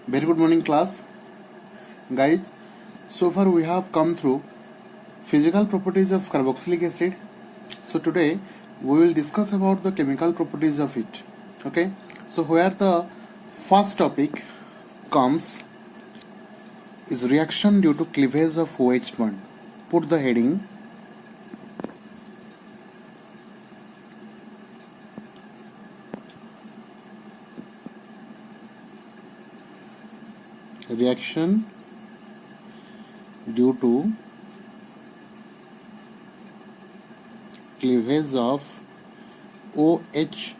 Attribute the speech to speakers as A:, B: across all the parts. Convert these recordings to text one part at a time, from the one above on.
A: Very good morning, class. Guys, so far we have come through physical properties of carboxylic acid. So today we will discuss about the chemical properties of it. Okay, so where the first topic comes is reaction due to cleavage of OH bond. Put the heading reaction due to cleavage of OH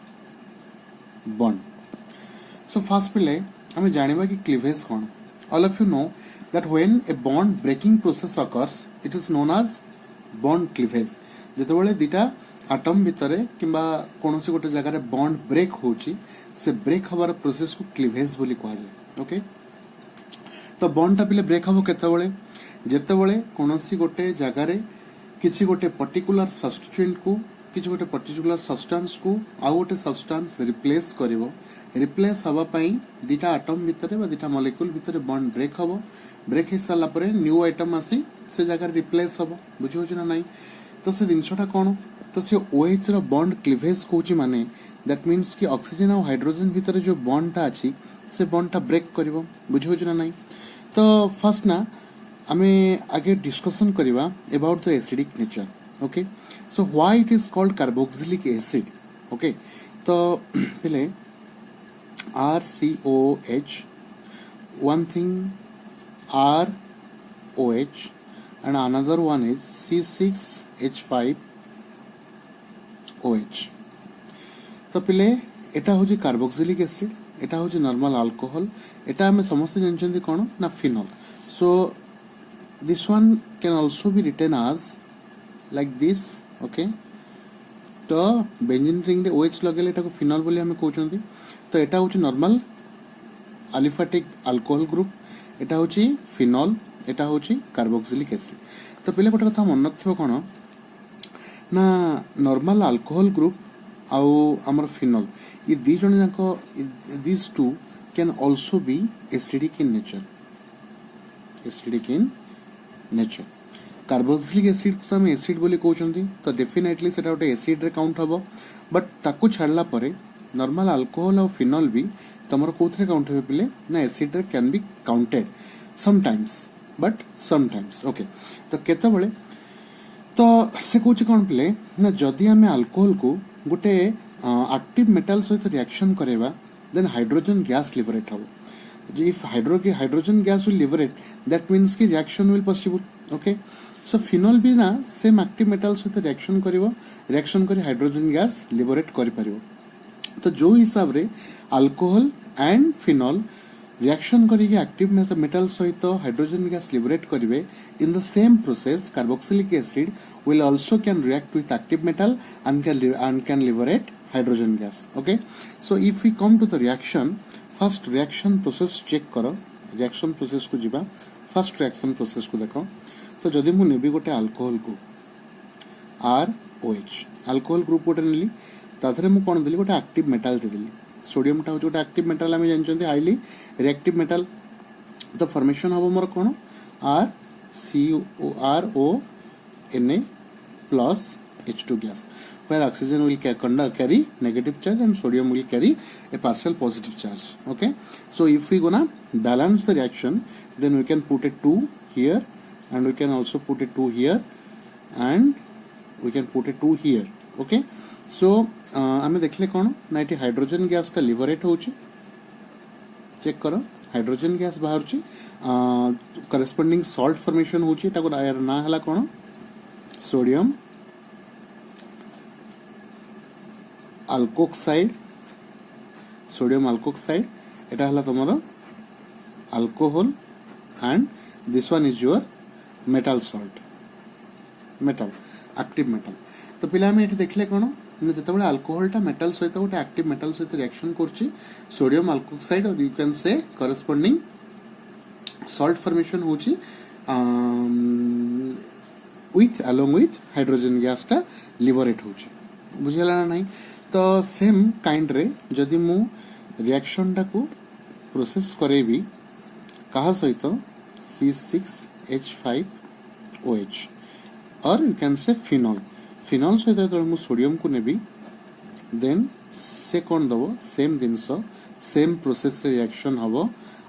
A: bond. So first पहले हमें जानिबा कि cleavage कौन. All of you know that when a bond breaking process occurs, it is known as bond cleavage. ଯେତେବେଳେ दिटा atom भितरे किंबा कोनोसी गोटे जगह रे बॉन्ड ब्रेक होची से ब्रेक हबार प्रोसेस को क्लीवेज बोली कहा जाए. ओके, तो बॉन्ड टा पिले ब्रेक हबो केतेबेले जेतेबेले कोनोसी गोटे जगह रे किछि गोटे पर्टिकुलर सब्स्टिट्यूएंट को किछि गोटे पर्टिकुलर सब्सटेंस को आ गोटे सब्सटेंस रिप्लेस करिवो. रिप्लेस हवा पई दिटा आटम भितरे बा दिटा मॉलिक्यूल भितरे बॉन्ड ब्रेक हबो. ब्रेक हे साला परे न्यू आइटम आसी से जगह रिप्लेस हबो. बुझियो जना नाही. तो से जिनसटा कोन तो से OH रो बॉन्ड क्लीवेज कोची माने दैट मींस कि ऑक्सीजन और हाइड्रोजन भितरे जो बॉन्ड टा अछि से बॉन्ड टा ब्रेक करिवो. बुझियो जना नाही. तो फर्स्ट ना हमें आगे डिस्कशन करिवा about the acidic nature. Okay, so why it is called carboxylic acid. Okay, तो पहले RCOH, one thing ROH and another one is C6H5OH. तो पहले एटा होची कार्बोक्सिलिक एसिड, एटा होची नॉर्मल अल्कोहल, एटा हमें समस्त जानछन्ती कोन ना phenol. So this one can also be written as like this. okay, तो बेंजीन रिंग रे OH लगेले एटा को फिनॉल बोली हमें कहउछन्ती. तो एटा होची नॉर्मल अलिफेटिक अल्कोहल ग्रुप, एटा होची फिनॉल, एटा होची कार्बोक्सिलिक एसिड. तो पहले गोटे कथा मन रखियो कोन ना नॉर्मल अल्कोहल ग्रुप आउ हमर फिनॉल ये दी जण जाको this two can also be acidic in nature. Acidic in nature. Carboxylic acid तो हम एसिड बोली कहउछन्ती. तो डेफिनेटली सेटा गोटे एसिड रे काउंट हबो. बट ताकू छाड़ला परे नॉर्मल अल्कोहल और फिनॉल भी तमर कोथरे काउंट हेबे पिले ना एसिड रे can be counted sometimes but sometimes. Okay, तो केतेबेले तो से कहउछ कोन पिले ना जदी हमें अल्कोहल को गोटे एक्टिव मेटल सहित रिएक्शन करेबा देन हाइड्रोजन गैस लिबरेट हबो. If hydrogen gas will liberate, that means कि reaction will possible. Okay, so phenol भी ना same active metal सहित reaction करिवो, reaction करी hydrogen gas liberate करि परिवो. तो जो हिसाब रे alcohol and phenol reaction करी active metal सहित hydrogen gas liberate करिवे, in the same process carboxylic acid will also can react with active metal and can liberate hydrogen gas. Okay, so if we come to the reaction, first reaction process check करो. Reaction process को जीवा. First reaction process को देखो. तो जदि मु नेबी गोटे alcohol को ROH अल्कोहल ग्रुप गोटे नेली ताथरे मु कोन देली गोटे एक्टिव मेटल दे देली. सोडियम टा गोटे एक्टिव मेटल हम जानछन्ती हाईली रिएक्टिव मेटल. तो फॉर्मेशन हबो मोर कोन RONA plus H2 gas, where oxygen will carry negative charge and sodium will carry a partial positive charge. Okay, so if we gonna balance the reaction, then we can put a 2 here and we can also put a 2 here and we can put a 2 here. Okay, so हमें देखले कोन ना एटी hydrogen gas का liberate होची. Check करो hydrogen gas बाहरची corresponding salt formation होची. एटा को ना हला कोन सोडियम अल्कोक्साइड, सोडियम अल्कोक्साइड, एटा हला तमरो alcohol and this one is your metal salt, metal active metal. तो पिला हम एठी देखले कोन जेतेबेले अल्कोहल टा मेटल सहित गोटे एक्टिव मेटल सहित रिएक्शन करछि सोडियम अल्कोक्साइड और you can say corresponding salt formation होछि with along with hydrogen gas टा लिबरेट होछि. बुझिला ना नहीं. तो सेम काइंड रे जदि मु रिएक्शन टा को प्रोसेस करेबी कहा सहित C6H5OH और यू कैन से फिनॉल फिनॉल सहित जो मु सोडियम को नेबी देन से कौन दबो सेम जिनस सेम प्रोसेस रिएक्शन हबो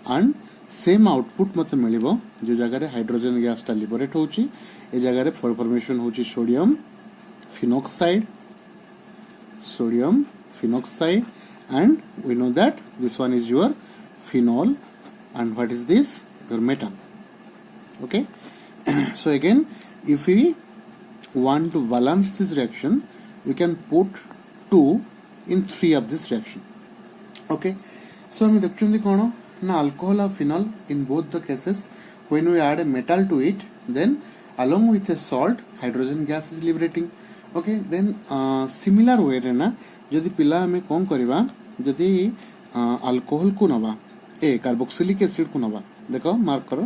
A: एंड सेम आउटपुट मते मिलिबो जो जगह रे हाइड्रोजन गैस टा लिबरेट होची ए जगह रे फॉर्मेशन होची sodium phenoxide and we know that this one is your phenol and what is this your metal. Okay. So again if we want to balance this reaction we can put 2 in 3 of this reaction. Okay. So আমি দেখুଛନ୍ତି কোন না alcohol or phenol in both the cases when we add a metal to it then along with a salt hydrogen gas is liberating. Okay, then similar way रे ना जदि पिला हमें कौन करवा जदि अल्कोहल को नवा ए कार्बोक्सिलिक एसिड को नवा देखो मार्क करो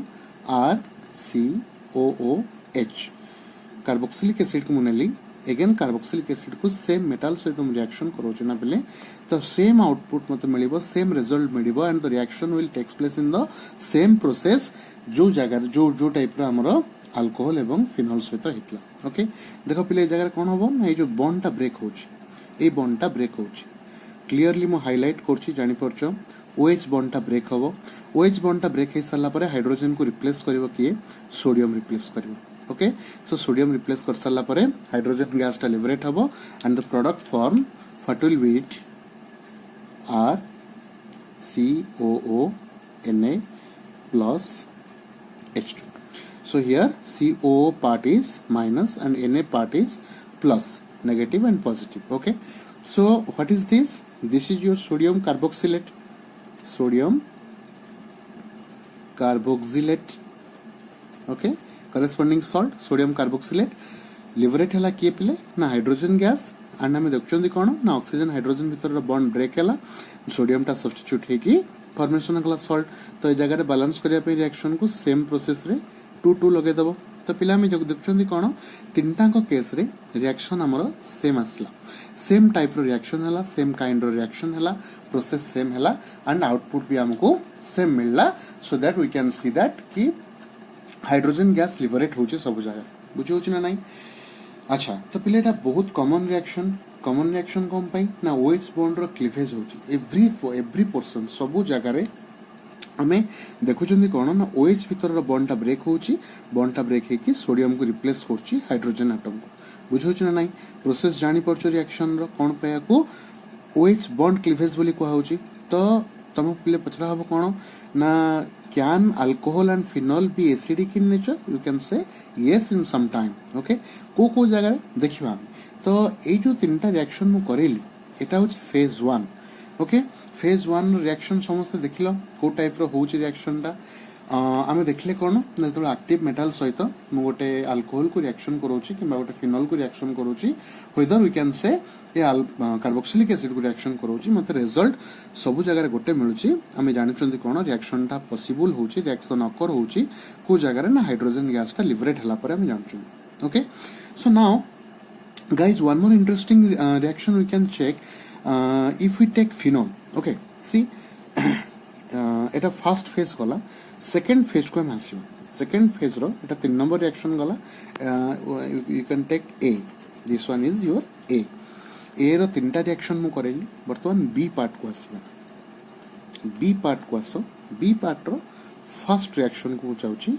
A: RCOOH कार्बोक्सिलिक एसिड को मुनेली अगेन कार्बोक्सिलिक एसिड को सेम मेटल सहित तुम रिएक्शन करो ना पिले तो सेम आउटपुट मत मिलिबो सेम रिजल्ट मिलिबो and the reaction will takes place in the same process जो जगह जो टाइप रो हमरो अल्कोहल एवं फिनॉल सहित हितला. ओके देखो पिले जगह कौन हबो ना ये जो बॉन्ड टा ब्रेक होची ए बॉन्ड टा ब्रेक होची क्लियरली मो हाईलाइट करची जानि परछो OH बॉन्ड टा ब्रेक हबो OH बॉन्ड टा ब्रेक हे सरला परे हाइड्रोजन को रिप्लेस करबो किए सोडियम रिप्लेस करबो. ओके सो सोडियम रिप्लेस कर सरला परे हाइड्रोजन गैस टा लिबरेट हबो and the product form what will be it RCOONA plus H2. So here CO part is minus and Na part is plus, negative and positive. Okay. So what is this? This is your sodium carboxylate. Okay. Corresponding salt sodium carboxylate. Liberate हला किए पिले ना hydrogen gas and हमें देखुଛନ୍ତି कोन ना oxygen hydrogen भीतर bond break हला sodium टा substitute हे की फॉर्मेशन हला सॉल्ट तो ए जगह रे बैलेंस करिया पे रिएक्शन को सेम प्रोसेस रे 2 लगे दबो तो पिला में जो देखुଛନ୍ତି कोन तीनटा को केस रे रिएक्शन हमरो सेम आसला सेम टाइप रो रिएक्शन हला सेम काइंड रो रिएक्शन हला प्रोसेस सेम हला एंड आउटपुट भी हमको सेम मिलला so that we can see that कि हाइड्रोजन गैस लिबरेट होचे सब जगह बुझो छ ना नहीं. अच्छा तो पिले एटा बहुत कॉमन रिएक्शन कोन पाई ना OH बॉन्ड रो क्लीवेज होची एवरी पोर्शन सब जगह रे हमें देखुଛନ୍ତି कोन ना OH भीतर बॉन्ड टा ब्रेक होची बॉन्ड टा ब्रेक हे कि सोडियम को रिप्लेस करची हाइड्रोजन एटम को बुझो छ ना नहीं प्रोसेस जानि परचो रिएक्शन रो कोन पाया को OH बॉन्ड क्लीवेज बोली को होची तो तुम पिले पचरा हबो कोन ना can alcohol and phenol be acidic in nature you can say yes in some time. Okay को जगह देखिबा तो ए जो तीनटा रिएक्शन मु करेली एटा होची फेज 1. ओके फेज 1 रिएक्शन समस्त देखिलो को टाइप रो होची रिएक्शन टा आमे देखले कोन न तो एक्टिव मेटल सहित मु गोटे अल्कोहल को रिएक्शन करोची कि गोटे फिनॉल को रिएक्शन करोची whether we can say a carboxylic acid को रिएक्शन करोची मते रिजल्ट सब जगह गोटे मिलुची आमे जानिचंदी कोन रिएक्शन टा पॉसिबल होची रिएक्शन अकर होची को जगह ना हाइड्रोजन गैस टा लिबरेट हला पर आमे जानचु. Okay so now guys one more interesting reaction we can check if we take phenol. Okay see eta first phase gala second phase को हम आसीबो second phase रो एटा 3 नंबर रिएक्शन गला you can take A this one is your A रो तीनटा reaction मु करेली वर्तमान B part को आसीबो B part को आसो B part रो फर्स्ट रिएक्शन को चाउची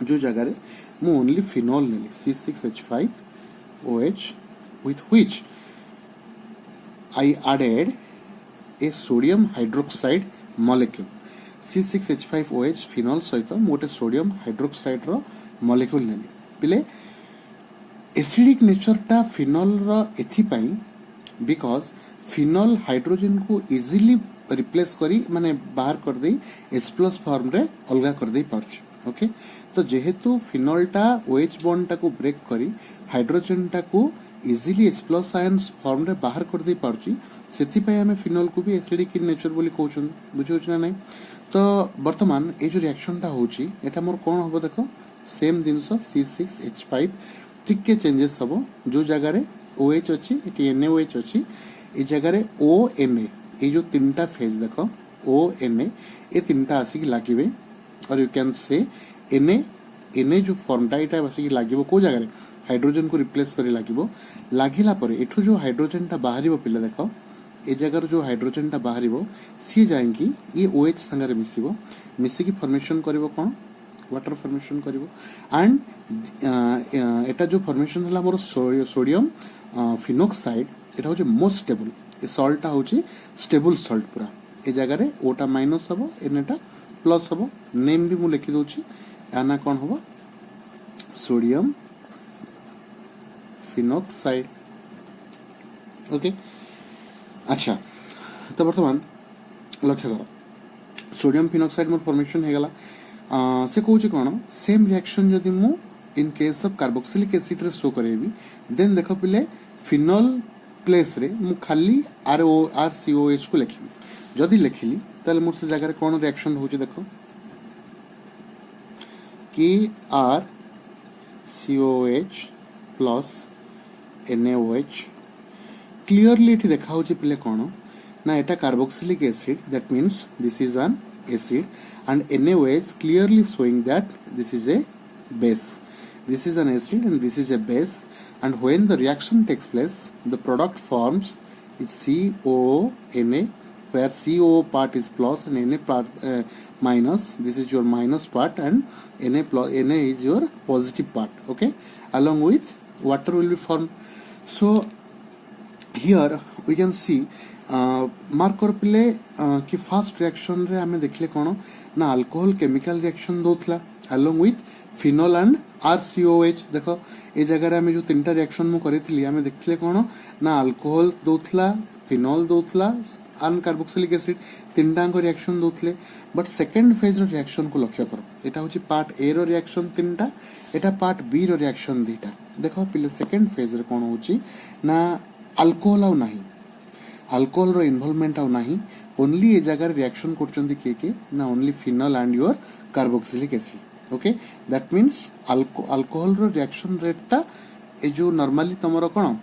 A: जो जगह रे मु ओनली फिनॉल नेली C6H5OH with which I added a sodium hydroxide molecule. C6H5OH phenol सहित मोटे सोडियम हाइड्रोक्साइड रो मॉलिक्यूल नेली पिले एसिडिक नेचर टा फिनॉल रो एथि पई बिकॉज फिनॉल हाइड्रोजन को इजीली रिप्लेस करी माने बाहर कर दे H+ फॉर्म रे अलगा कर दे पारछ. ओके तो जेहेतु फिनॉल टा OH बॉन्ड टा को ब्रेक करी हाइड्रोजन टा को इजीली H+ आयन्स फॉर्म रे बाहर कर दे पारछि सेति पय हमें फिनॉल को भी एसिडिक इन नेचर बोली कहउछन बुझो छ ना नहीं. तो वर्तमान ए जो रिएक्शन टा होची एटा मोर कोन होबो देखो सेम जिंस C6H5 टिके चेंजेस हबो जो जगह रे OH अछि एटी NaOH अछि ए जगह रे ONA ए जो तीनटा फेज देखो Na ये तीनटा आसिक लागिबे और यू कैन से Na जो फॉर्मटा एटा आसिक लागिबो को जगह हाइड्रोजन को रिप्लेस करे लागिबो लागिला परे एठो जो हाइड्रोजनटा बाहरिबो पिला देखो ए जगह जो हाइड्रोजनटा बाहरिबो सी जाएंकी ये OH संगरे मिसिबो मिसिकी फॉर्मेशन करिवो कोन वाटर फॉर्मेशन करिवो एंड एटा जो फॉर्मेशन हला मोर सोडियम फिनोक्साइड एटा होचे मोस्ट स्टेबल ए सॉल्टटा होचे स्टेबल सॉल्ट पूरा ए जगह रे ओटा माइनस हबो एनेटा प्लस हबो नेम भी मु लिखि दोची आना कोन हबो सोडियम फिनोक्साइड ओके अच्छा तो वर्तमान लक्ष्य करो सोडियम फिनोक्साइड मोर फॉर्मेशन हे गला से कहूँ कौन सेम रिएक्शन जदि मु in case of carboxylic acid रे शो करेबी देन देखो पिले फिनोल प्लेस रे मु खाली RCOH को लिखिबी जदि लिखिली ताले मोर से जगह रे कौन रिएक्शन होची देखो कि RCOH प्लस NaOH क्लियरली एठी देखा होची पिले कौन ना एटा carboxylic acid that means this is an acid and NaOH clearly showing that this is a base. This is an acid and this is a base, and when the reaction takes place the product forms is CONA where CO part is plus and Na part minus. This is your minus part and Na is your positive part, okay, along with water will be formed. So here we can see mark कर पिले कि first reaction रे हमें देखले कोन ना alcohol chemical reaction दोथला along with phenol and RCOH देखो ए जगह रे हमें जो तीनटा रिएक्शन मु करितली हमें देखले कोन ना अल्कोहल दोथला फिनोल दोथला एंड कार्बोक्सिलिक एसिड तीनटा को रिएक्शन दोथले बट सेकंड फेज रो रिएक्शन को लक्ष्य करो एटा होची पार्ट ए रो रिएक्शन तीनटा एटा पार्ट बी रो रिएक्शन दीटा देखो पिले सेकंड फेज रे कोन होची ना अल्कोहल आ नाही अल्कोहल रो इन्वॉल्वमेंट आउ नाही ओनली ए जगह रिएक्शन करचंदी के ना only phenol and your carboxylic acid okay that means alcohol रो रिएक्शन रेटटा ए जो नॉर्मली तमरो कोन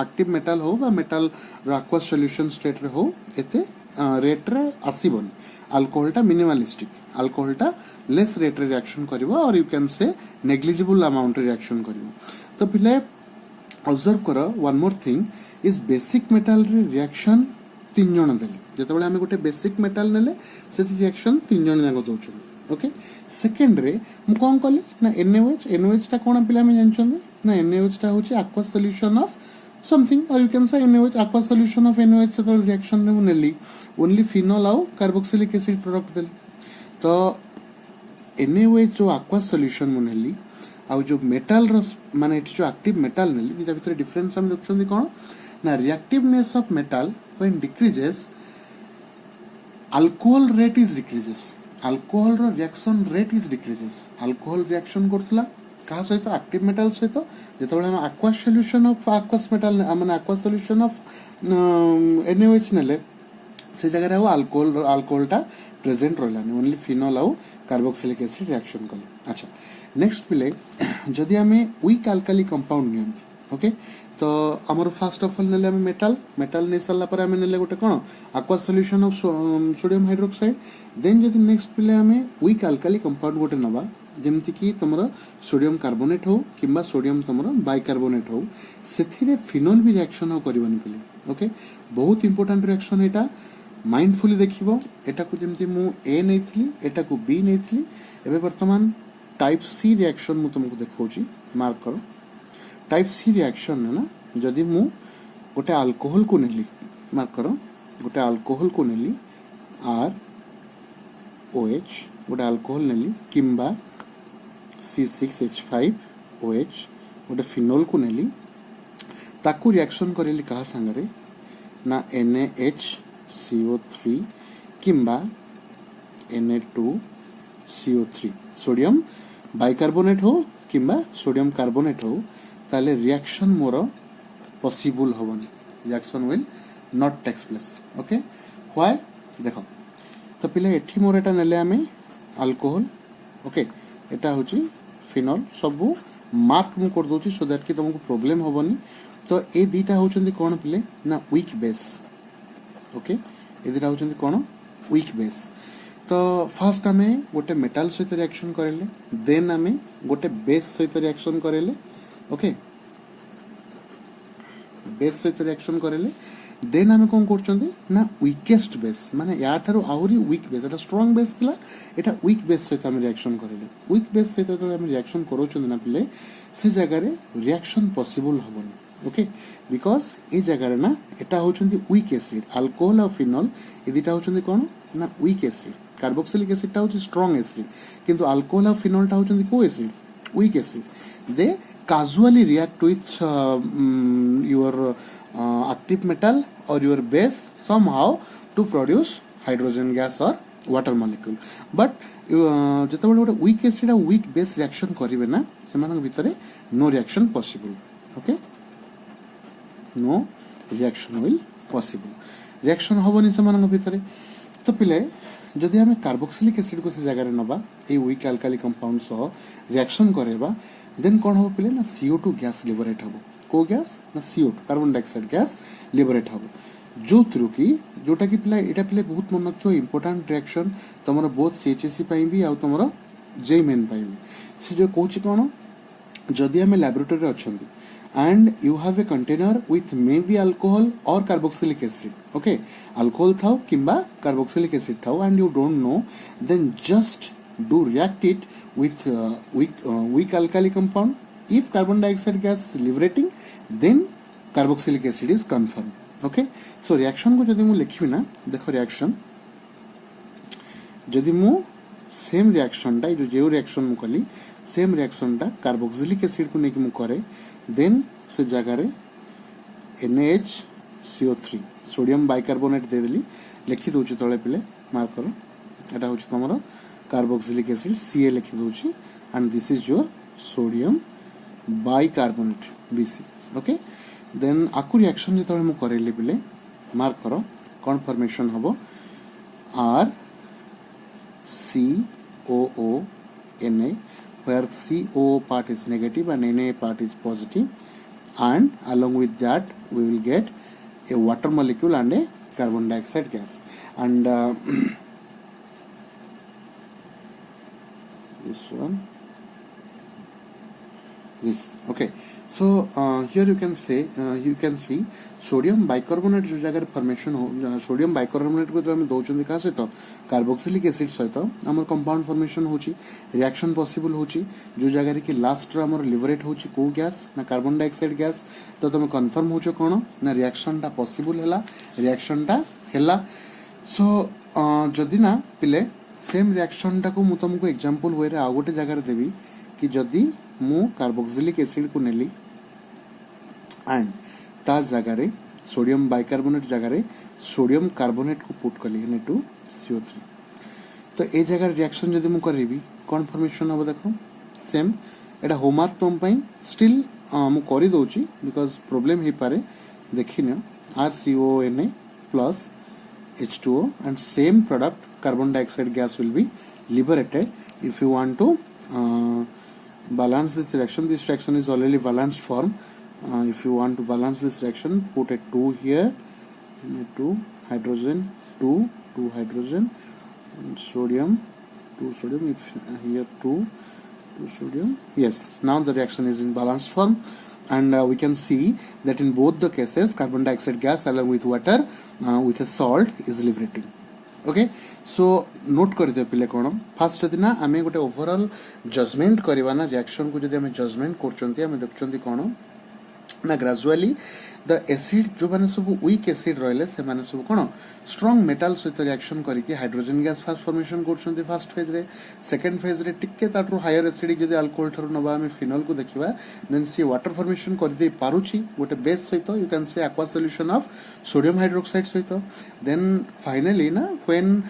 A: एक्टिव मेटल हो बा मेटल रो एक्वस सॉल्यूशन स्टेट रे हो एते रेट रे आसीबन अल्कोहलटा मिनिमलिस्टिक अल्कोहलटा लेस रेट रे रिएक्शन करबो और you can say negligible amount रे रिएक्शन करबो तो पिले ऑब्जर्व करो one more thing is basic metal रे रिएक्शन तीन जण देले जेतेबेले हमें गोटे बेसिक मेटल नेले से रिएक्शन तीन जण जाको दोछु ओके सेकंड रे मु कोन कली ना NaOH ता कोन पिला में जानछन ना NaOH ता होची aqueous solution of something or you can say NaOH aqueous solution of NaOH से तो रिएक्शन रे मु नेली ओनली फिनोल आउ कार्बोक्सिलिक एसिड प्रोडक्ट देले तो NaOH जो aqueous solution मु नेली आउ जो मेटल रो माने जो एक्टिव मेटल नेली बिता भीतर डिफरेंस हम देखछन कोन ना reactiveness of metal when decreases alcohol rate is decreases alcohol ro reaction rate is decreases alcohol reaction करथला का सहित एक्टिव मेटल सहित जेतबेले हम aqueous solution of aqueous metal माने aqueous solution of NaOH नेले से जगह रे अल्कोहलटा प्रेजेंट रहलानी ओनली फिनोल आउ कार्बोक्सिलिक एसिड रिएक्शन कले अच्छा नेक्स्ट पिले जदि हमें वीक अल्काली कंपाउंड नियंती ओके तो हमर फर्स्ट ऑफ ऑल नेले हम मेटल नै सल्ला पर हम नेले गोटे कोन aqueous solution of sodium hydroxide then जदि नेक्स्ट पिले हमें वीक अल्काली कंपाउंड गोटे नबा जेमति कि तमरो सोडियम कार्बोनेट हो किबा सोडियम तमरो बाइकार्बोनेट हो सेथिरे फिनोल भी रिएक्शन हो करबनी पिले ओके बहुत इंपोर्टेंट रिएक्शन एटा माइंडफुली देखिबो एटा को जेमति मु ए नेथली एटा को बी नेथली एबे वर्तमान टाइप सी रिएक्शन मु तुमको देखौची मार्क करो टाइप सी रिएक्शन ना जदि मु गोटे अल्कोहल को नेली मार्क करो गोटे अल्कोहल को नेली ROH गोटे अल्कोहल नेली किंबा C6H5OH गोटे फिनोल को नेली ताकू रिएक्शन करेली कहा संगरे ना NaHCO3 किंबा Na2CO3 सोडियम बाइकार्बोनेट हो किंबा सोडियम कार्बोनेट हो ताले रिएक्शन मोर पॉसिबल होबनी reaction will not takes place okay why देखो तो पिले एठी मोर एटा नेले हमें अल्कोहल ओके एटा होची फिनोल सब मार्क मु कर दोची सो दैट कि तुमको प्रॉब्लम होबनी तो ए दीटा होचंदी कोन पिले ना वीक बेस ओके ए दीटा होचंदी कोन weak base तो फास्ट आमे गोटे मेटाल सहित रिएक्शन करेले देन आमे गोटे बेस सहित रिएक्शन करेले ओके बेस सहित रिएक्शन करेले देन आमे कोन करचंदी ना वीकेस्ट बेस माने या ठारो आहुरी वीक बेस एटा स्ट्रांग बेस थिला एटा वीक बेस सहित आमे रिएक्शन करेले वीक बेस सहित तो आमे रिएक्शन करोचंदी ना पिले से जगह रे रिएक्शन पॉसिबल हबनी ओके बिकॉज ए जगह रे ना एटा होचंदी वीक एसिड अल्कोहल और फिनोल ए दिटा होचंदी कोन ना वीक एसिड कार्बोक्सिलिक एसिड टा होची स्ट्रांग एसिड किंतु अल्कोहल और फिनोल टा होचंदी को acid weak acid they casually react with your active metal or your base somehow to produce hydrogen gas or water molecule but जेतेबेले गोटे weak acid और weak base reaction करिवे ना सेमानक भितरे no reaction possible okay no reaction will possible reaction हबनी सेमानक भितरे तो पिले जदि आमे कार्बोक्सिलिक एसिड को से जगह रे नबा ए वीक अल्काली कंपाउंड सह रिएक्शन करेबा देन कोन हो पिले ना CO2 गैस लिबरेट हबो को गैस ना CO2 carbon dioxide gas liberate हबो जो थ्रू की जोटा की पिला एटा पिले बहुत मन रखियो इंपोर्टेंट रिएक्शन तमरो बोथ CHSE पाई भी आ तमरो जेई मेन पाई भी से जो कोची कोन जदि आमे लैबोरेटरी रे अछंती and you have a container with maybe alcohol or carboxylic acid okay alcohol thao kimba carboxylic acid thao and you don't know then just do react it with weak alkali compound if carbon dioxide gas is liberating then carboxylic acid is confirmed okay so reaction को जदि मु लिखिबी ना देखो reaction जदि मु same reaction टा जो reaction मु कली सेम रिएक्शन टा कार्बोक्सिलिक एसिड को नेकी मु करे देन से जगह रे NaHCO3 सोडियम बाइकार्बोनेट दे देली लिखि दोची तळे पिले मार्क करो एटा होची तमरो कार्बोक्सिलिक एसिड Ca लिखि दोची and this is your sodium bicarbonate Bc okay then आकु रिएक्शन जे तळे मु करेली पिले मार्क करो कोन फॉर्मेशन हबो R COO Na where CO part is negative and Na part is positive and along with that we will get a water molecule and a carbon dioxide gas and this one this okay so here you can see sodium bicarbonate जो जगह formation हो sodium bicarbonate को हम दोचंदी का सहित carboxylic acid सहित हमर compound formation होची रिएक्शन पॉसिबल होची जो जगह रे कि लास्ट रो हमर लिबरेट होची को गैस ना कार्बन डाइऑक्साइड गैस तो तुम कंफर्म होचो कोन ना रिएक्शन टा पॉसिबल हैला रिएक्शन टा हैला सो जदि ना पिले सेम रिएक्शन टा को मु तुमको एग्जांपल वे रे आ गोटे जगह रे देबी कि जदि मु कार्बोक्सिलिक एसिड को नेली एंड ता जगह रे सोडियम बाइकार्बोनेट जगह रे सोडियम कार्बोनेट को पुट कली इनटू CO3 तो ए जगह रिएक्शन जदि मु करबी कोन फॉर्मेशन हो देखो सेम एटा होमवर्क टर्म पई स्टिल मु करि दोची बिकॉज़ प्रॉब्लम हे पारे देखिन RCONA plus H2O and same product carbon dioxide gas will be liberated if you want to balance this reaction is already balanced form if you want to balance this reaction put a 2 here and a 2 hydrogen 2 hydrogen and sodium 2 sodium if here 2 sodium yes now the reaction is in balanced form and we can see that in both the cases carbon dioxide gas along with water with a salt is liberating okay so note कर दे पिले कोन first दिना आमे गोटे overall judgement करबा ना reaction को जदि आमे जजमेंट करचंती आमे देखचंती कोन ना ग्रेजुअली द एसिड जो माने सब वीक एसिड रहले से माने सब कोन स्ट्रांग मेटल सहित रिएक्शन करिके हाइड्रोजन गैस फास्ट फॉर्मेशन करचंती फर्स्ट फेज रे सेकंड फेज रे टिके ताटरो हायर एसिडिक जदि अल्कोहल थरो नबा आमे फिनोल को देखिबा देन सी वाटर फॉर्मेशन कर दे पारुची गोटे बेस सहित you can say aqua solution of sodium hydroxide सहित देन फाइनली ना when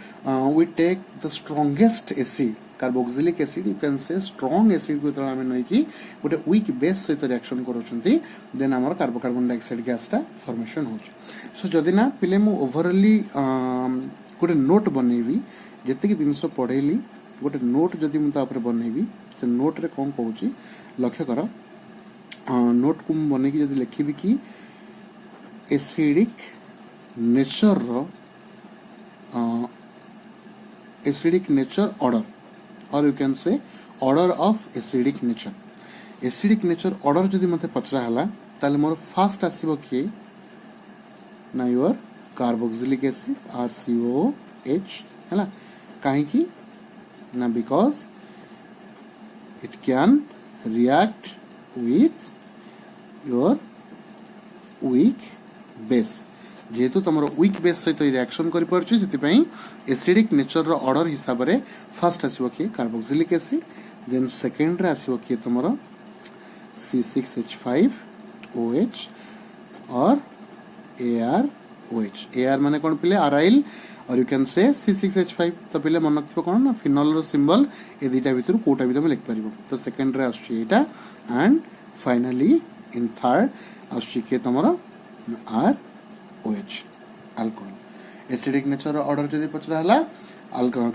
A: we take the strongest acid carboxylic acid you can say strong acid को तळा में नै कि गोटे वीक बेस सहित रिएक्शन करूछंती देन हमर कार्बन डाइऑक्साइड गैस टा फॉर्मेशन होछ सो जदि ना पिले मु ओवरऑली गोटे नोट बनेबी जते कि दिनस पढेली गोटे नोट जदि मु ता ऊपर बनेबी से नोट रे कोन कहूची लक्ष्य कर नोट को बने कि जदि लिखिबी कि acidic nature row acidic nature order, or you can say order of acidic nature. Acidic nature order जदि मते पचरा हला ताले मोर फास्ट आसीबो कि ना योर कार्बोक्सिलिक एसिड RCOH हला काहे कि ना because it can react with your weak base. जेहेतु तुम वीक बेस सहित रिएक्शन कर पारछि सेति एसिडिक नेचर रो ऑर्डर हिसाब रे फर्स्ट आसीबो कि कार्बोक्सिलिक एसिड, देन सेकंड रे आसीबो कि तुमरो C6H5OH और ArOH. AR माने कोन पिले अराइल और यू कैन से C6H5 तो पिले मन रखिबो कोन ना फिनोल रो सिंबल ए दुटा भितर कोटा भी तुम लिख परिबो. तो सेकंड रे आछि एटा एंड फाइनली इन थर्ड आछि कि तुमरो ROH alcohol. Acidic nature order जदि पचरा हला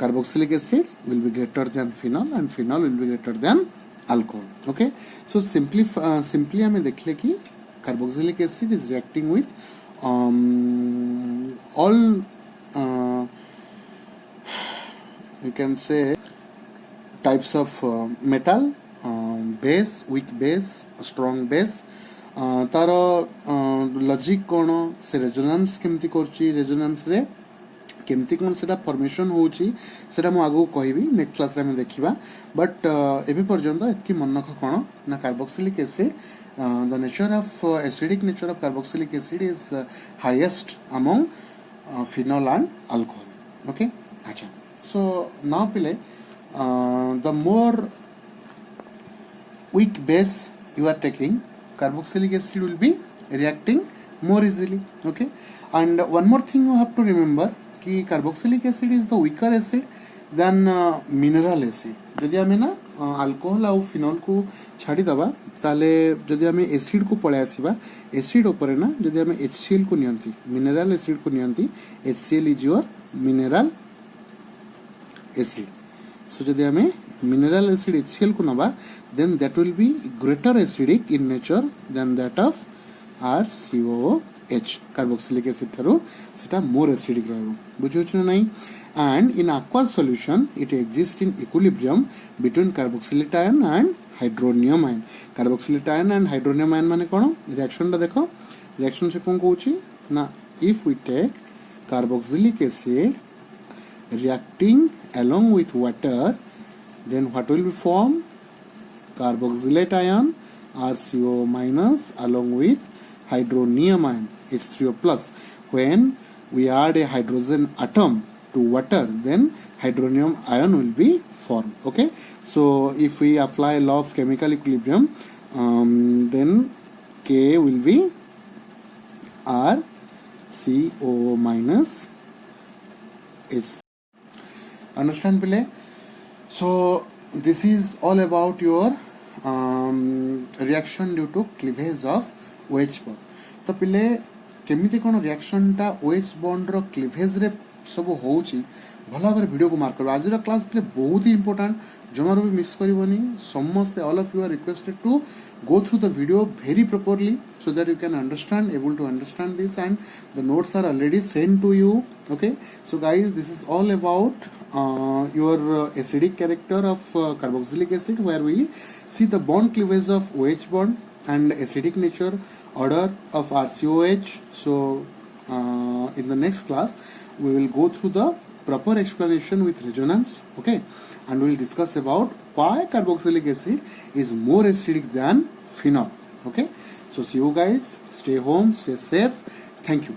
A: carboxylic acid will be greater than phenol and phenol will be greater than alcohol. Okay, so simply हमें देखले कि carboxylic acid is reacting with all you can say types of metal, base, weak base, strong base. तार logic कौन से resonance केमती करची, resonance रे केमती कौन सेटा फॉर्मेशन होची सेटा मु आगु कहबी नेक्स्ट क्लास रे हम देखिबा. बट एबे पर्यंत एतकी मन रख कौन ना carboxylic acid the nature of acidic nature of carboxylic acid is highest among phenol and alcohol. Okay, अच्छा. सो नाउ पिले the more weak base you are taking, carboxylic acid will be reacting more easily. Okay, and one more thing you have to remember कि carboxylic acid is the weaker acid than mineral acid. जदि आमे ना alcohol और phenol को छाड़ी दबा ताले जदि आमे एसिड को पळे आसीबा एसिड ऊपर ना जदि आमे HCl को नियंती मिनरल एसिड को नियंती HCl is your mineral acid. So जदि आमे mineral acid HCl को नबा then that will be greater acidic in nature than that of RCOH carboxylic acid थारो सेटा more acidic रहबो. बुझो छ नै. And in aqueous solution it exists in equilibrium between carboxylate ion and hydronium ion. Carboxylate ion and hydronium ion माने कोन reaction ला देखो. Reaction से कोन कहूची ना if we take carboxylic acid reacting along with water, then what will be formed? Carboxylate ion RCO minus along with hydronium ion H3O plus. When we add a hydrogen atom to water, then hydronium ion will be formed. Okay, so if we apply law of chemical equilibrium, then K will be RCO minus H. Understand pile? So this is all about your reaction due to cleavage of OH bond. तो पिले केमिति कोन reaction टा OH bond रो cleavage रे सब होउची भला भाबरे video को mark करो. आज रो क्लास पिले बहुत ही इंपोर्टेंट, जमारो भी मिस करिवनी. समस्त all of you are requested to go through the video very properly so that you can able to understand this, and the notes are already sent to you. Okay, so guys, this is all about your acidic character of carboxylic acid, where we see the bond cleavage of OH bond and acidic nature order of RCOH. So in the next class we will go through the proper explanation with resonance. Okay, and we will discuss about why carboxylic acid is more acidic than phenol. Okay, so see you guys, stay home, stay safe, thank you.